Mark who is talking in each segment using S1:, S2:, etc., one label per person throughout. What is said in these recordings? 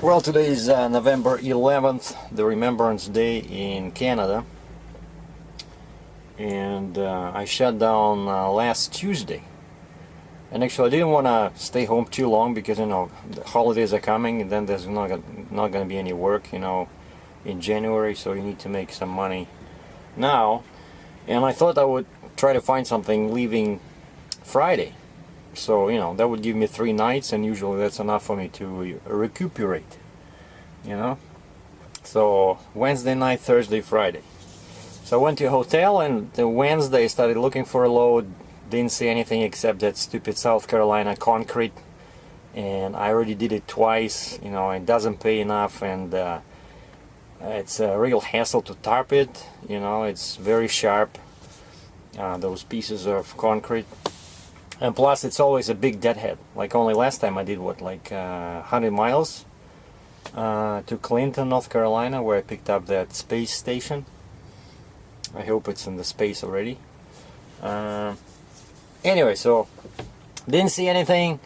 S1: Well, today is November 11th, the Remembrance Day in Canada, and I shut down last Tuesday. And actually, I didn't want to stay home too long because, you know, the holidays are coming, and then there's not going to be any work, you know, in January, so you need to make some money now. And I thought I would try to find something leaving Friday. So, you know, that would give me 3 nights, and usually that's enough for me to recuperate, you know. So, Wednesday night, Thursday, Friday. So I went to a hotel, and the Wednesday I started looking for a load. Didn't see anything except that stupid South Carolina concrete. And I already did it twice, you know, it doesn't pay enough, and it's a real hassle to tarp it, you know, it's very sharp, those pieces of concrete. And plus, it's always a big deadhead. Like only last time I did, what, like 100 miles to Clinton, North Carolina, where I picked up that space station. I hope it's in the space already. Anyway, so didn't see anything.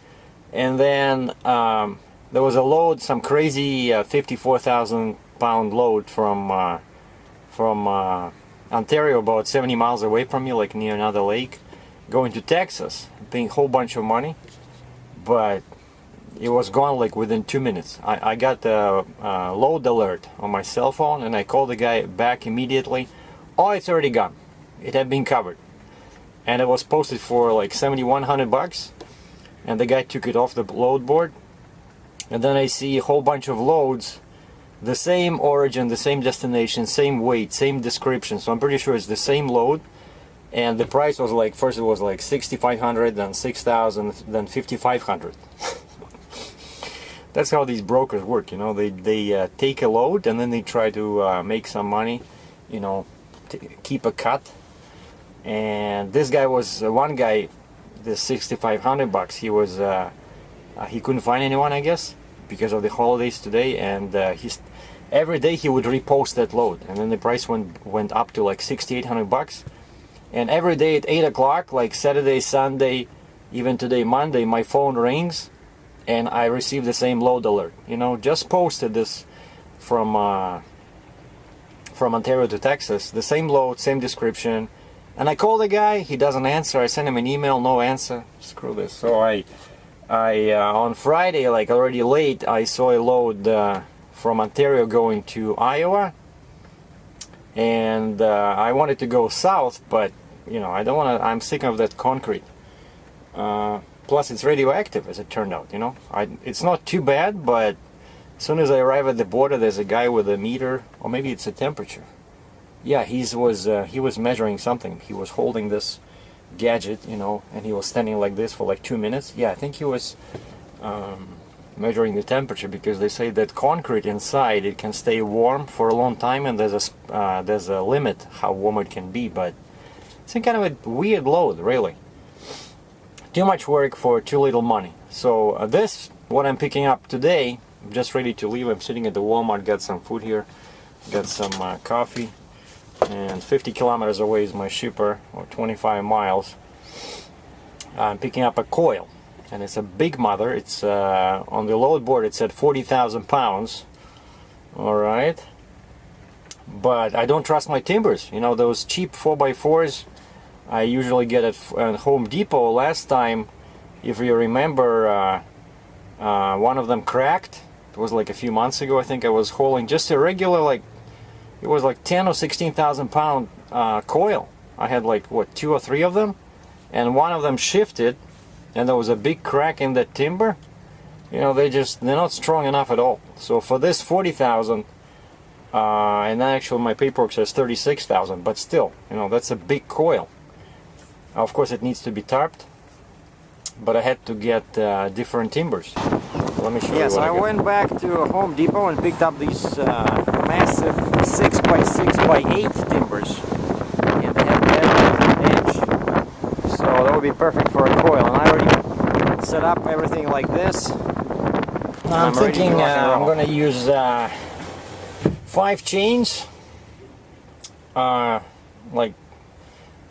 S1: And then there was a load, some crazy 54,000 pound load from Ontario, about 70 miles away from me, like near another lake, going to Texas, paying a whole bunch of money, but it was gone like within 2 minutes. I got a load alert on my cell phone, and I called the guy back immediately. Oh, it's already gone. It had been covered, and it was posted for like $7,100, and the guy took it off the load board. And then I see a whole bunch of loads, the same origin, the same destination, same weight, same description, so I'm pretty sure it's the same load. And the price was like, first it was like $6,500, then $6,000, then $5,500. That's how these brokers work, you know. They take a load, and then they try to make some money, you know, keep a cut. And this guy was one guy, the $6,500. He was he couldn't find anyone, I guess, because of the holidays today, and every day he would repost that load, and then the price went up to like $6,800. And every day at 8 o'clock, like Saturday, Sunday, even today, Monday, my phone rings, and I receive the same load alert. You know, just posted this from Ontario to Texas, the same load, same description. And I call the guy, he doesn't answer. I send him an email, no answer. Screw this. So I on Friday, like already late, I saw a load from Ontario going to Iowa. And I wanted to go south, but you know, I don't want to. I'm sick of that concrete. Plus, it's radioactive, as it turned out. You know, it's not too bad, but as soon as I arrive at the border, there's a guy with a meter, or maybe it's a temperature. Yeah, he was measuring something. He was holding this gadget, you know, and he was standing like this for like 2 minutes. Yeah, I think he was measuring the temperature, because they say that concrete inside, it can stay warm for a long time, and there's a limit how warm it can be. But it's a kind of a weird load, really. Too much work for too little money. So this, what I'm picking up today, I'm just ready to leave. I'm sitting at the Walmart, got some food here, got some coffee, and 50 kilometers away is my shipper, or 25 miles. I'm picking up a coil. And it's a big mother. It's on the load board, it said 40,000 pounds. Alright. But I don't trust my timbers. You know, those cheap 4x4s I usually get at Home Depot. Last time, if you remember, one of them cracked. It was like a few months ago. I think I was hauling just a regular, like, it was like 10 or 16,000 pound coil. I had like, what, 2 or 3 of them? And one of them shifted, and there was a big crack in that timber. You know, they're not strong enough at all. So for this 40,000, and actually my paperwork says 36,000, but still, you know, that's a big coil. Of course, it needs to be tarped, but I had to get different timbers. Let me show you. Yes, I went back to Home Depot and picked up these massive 6x6x8 timbers, and they have that edge. So that would be perfect for a coil, and I already set up everything like this. I'm thinking I'm going to use 5 chains. Like,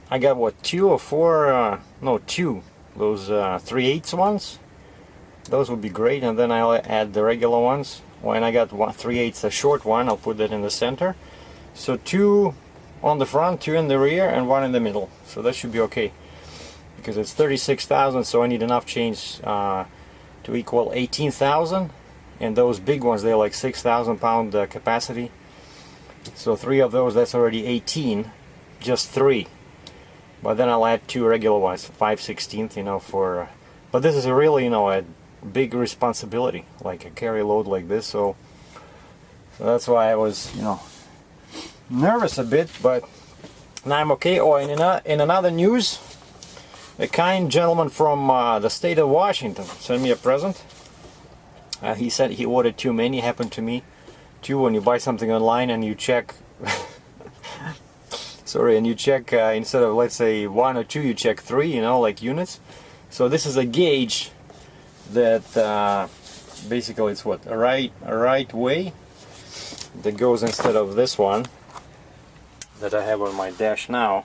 S1: I got what, 2 or 4, no, 2, those 3/8 ones. Those would be great, and then I'll add the regular ones, when I got 3/8 a short one, I'll put that in the center. So 2 on the front, 2 in the rear, and 1 in the middle. So that should be okay, because it's 36,000, so I need enough chains to equal 18,000, and those big ones, they're like 6,000 pound capacity. So 3 of those, that's already 18, just 3. But then I'll add 2 regular ones, 5/16, you know, for. But this is a really, you know, a big responsibility, like a carry load like this. So that's why I was, you know, nervous a bit, but now I'm okay. Oh, and in another news, a kind gentleman from the state of Washington sent me a present. He said he ordered too many. Happened to me too. When you buy something online and you check sorry, and you check instead of, let's say, 1 or 2, you check 3, you know, like units. So this is a gauge that basically it's what, a right way that goes instead of this one that I have on my dash now.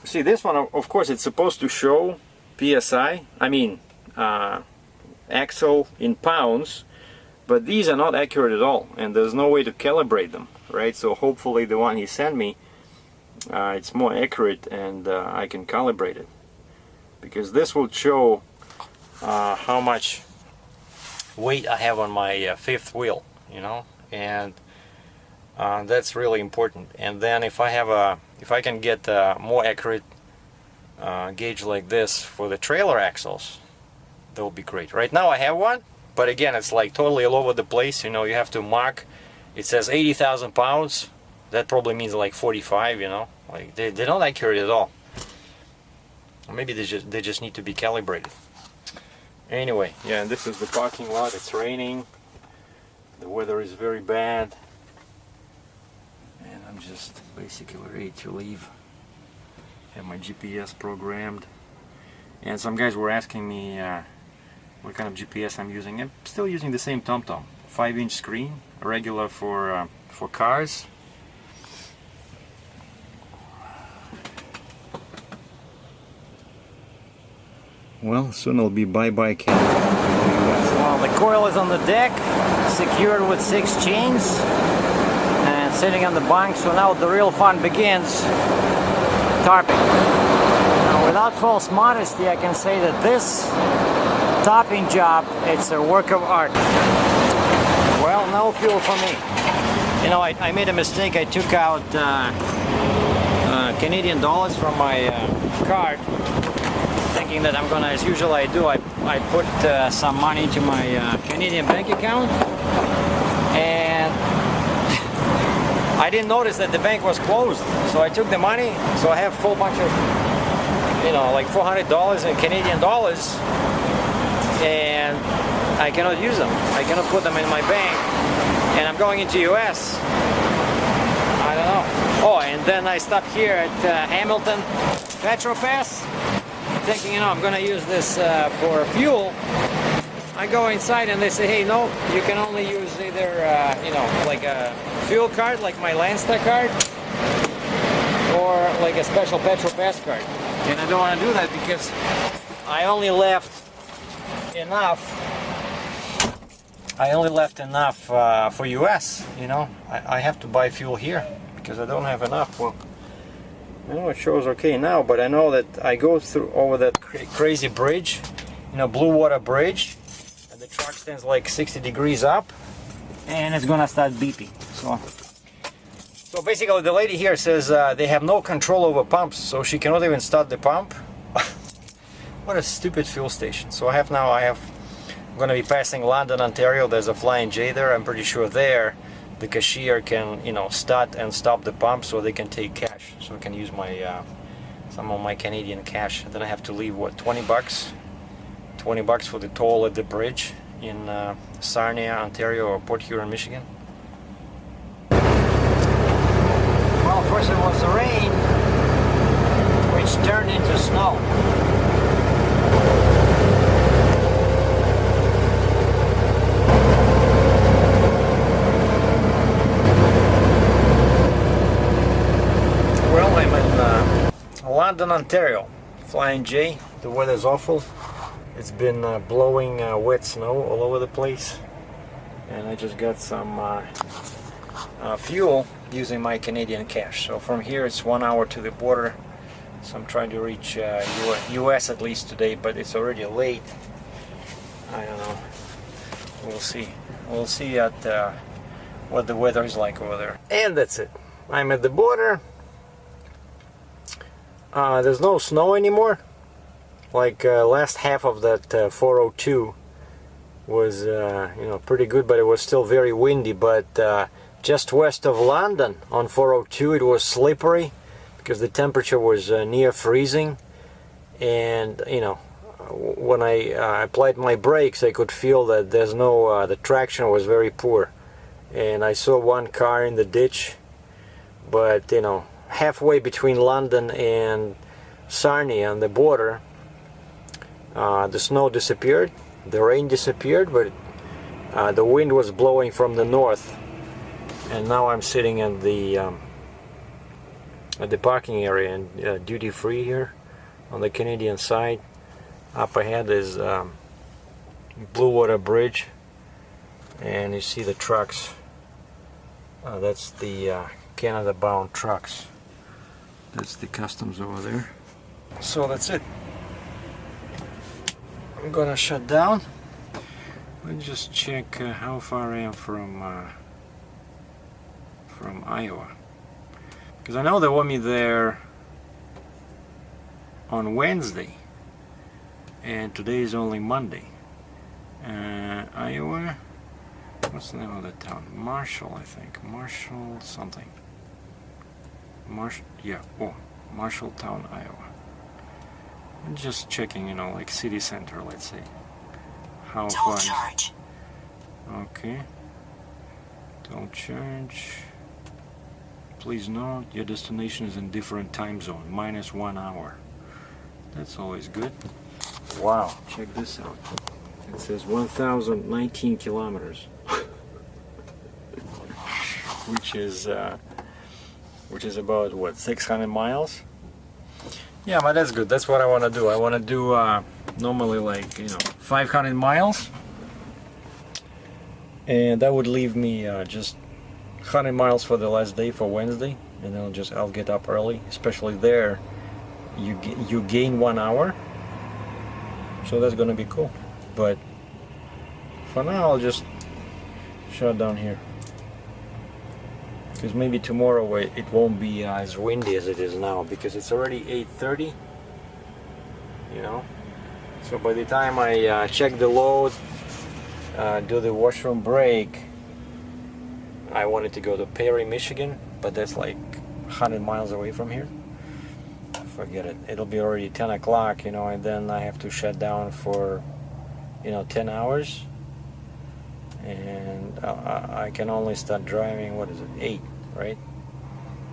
S1: See, this one, of course, it's supposed to show PSI, I mean axle in pounds, but these are not accurate at all, and there's no way to calibrate them, right? So hopefully the one he sent me, it's more accurate, and I can calibrate it, because this will show how much weight I have on my fifth wheel, you know, and that's really important. And then if I can get a more accurate gauge like this for the trailer axles, that will be great. Right now I have one, but again, it's like totally all over the place. You know, you have to mark. It says 80,000 pounds. That probably means like 45. You know, like they're not accurate at all. Or maybe they just need to be calibrated. Anyway, yeah, and this is the parking lot. It's raining. The weather is very bad, and I'm just basically ready to leave. Have my GPS programmed, and some guys were asking me what kind of GPS I'm using. I'm still using the same TomTom, 5-inch screen, regular for cars. Well, soon it'll be bye-bye Canada. Well, the coil is on the deck, secured with 6 chains, and sitting on the bunk. So now the real fun begins. Tarping. Now, without false modesty, I can say that this topping job, it's a work of art. Well, no fuel for me. You know, I made a mistake. I took out Canadian dollars from my card, thinking that I'm gonna, as usual I do, I put some money to my Canadian bank account, and I didn't notice that the bank was closed. So I took the money, so I have a whole bunch of, you know, like $400 in Canadian dollars, and I cannot use them. I cannot put them in my bank, and I'm going into US. I don't know. Oh, and then I stopped here at Hamilton Petrol Pass, thinking, you know, I'm gonna use this for fuel. I go inside and they say, hey, no, you can only use either, you know, like a fuel card, like my Landstar card, or like a special Petrol Pass card. And I don't want to do that because I only left enough. For US, you know. I have to buy fuel here because I don't have enough. Well, I know it shows okay now, but I know that I go through over that crazy bridge, you know, Blue Water Bridge, and the truck stands like 60 degrees up, and it's gonna start beeping. So basically, the lady here says they have no control over pumps, so she cannot even start the pump. What a stupid fuel station. So I'm gonna be passing London, Ontario. There's a Flying J there. I'm pretty sure there the cashier can, you know, start and stop the pump so they can take cash. So I can use my some of my Canadian cash. And then I have to leave, what, 20 bucks? 20 bucks for the toll at the bridge in Sarnia, Ontario, or Port Huron, Michigan. Well, first it was the rain, which turned into snow. Well, I'm in London, Ontario. Flying J. The weather's awful. It's been blowing wet snow all over the place. and I just got some fuel using my Canadian cash. So from here it's 1 hour to the border, so I'm trying to reach US at least today, but it's already late. I don't know, we'll see at what the weather is like over there. And that's it, I'm at the border. There's no snow anymore. Like last half of that 402 was you know, pretty good, but it was still very windy. But just west of London on 402 it was slippery because the temperature was near freezing, and you know, when I applied my brakes I could feel that there's no the traction was very poor, and I saw one car in the ditch. But you know, halfway between London and Sarnia on the border, the snow disappeared, the rain disappeared, but the wind was blowing from the north. And now I'm sitting at the parking area and duty free here on the Canadian side. Up ahead is Blue Water Bridge, and you see the trucks. That's the Canada bound trucks. That's the customs over there. So that's it. I'm gonna shut down. Let me just check how far I am from Iowa, because I know they want me there on Wednesday, and today is only Monday. Iowa, what's the name of the town? Marshall, I think. Marshall something. Marshalltown, Iowa. I'm just checking, you know, like city center, let's say. How far? Charge. Okay. Don't charge. Please note your destination is in different time zone, -1 hour. That's always good. Wow, check this out. It says 1,019 kilometers, which is about what, 600 miles? Yeah, but that's good. That's what I want to do. I want to do normally like, you know, 500 miles, and that would leave me just 100 miles for the last day, for Wednesday, and then I'll get up early. Especially there, you gain 1 hour, so that's gonna be cool. But for now, I'll just shut down here, because maybe tomorrow it won't be as windy as it is now, because it's already 8:30, you know. So by the time I check the load, do the washroom break, I wanted to go to Perry, Michigan, but that's like 100 miles away from here. Forget it. It'll be already 10 o'clock, you know, and then I have to shut down for, you know, 10 hours. And I can only start driving, what is it, 8, right?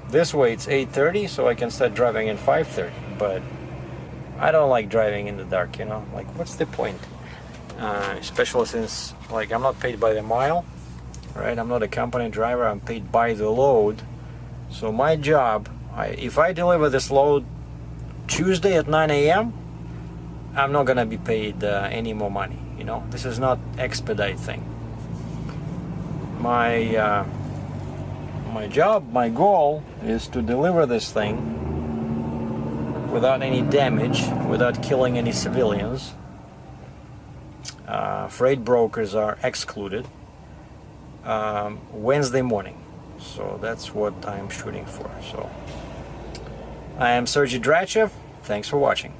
S1: This way it's 8:30, so I can start driving at 5:30, but I don't like driving in the dark, you know, like what's the point? Especially since, like, I'm not paid by the mile, right? I'm not a company driver, I'm paid by the load. So my job, if I deliver this load Tuesday at 9 a.m., I'm not gonna be paid any more money, you know? This is not expedite thing. My job, my goal is to deliver this thing without any damage, without killing any civilians. Freight brokers are excluded. Wednesday morning, so that's what I'm shooting for. So I am SERGEI DRATCHEV. Thanks for watching.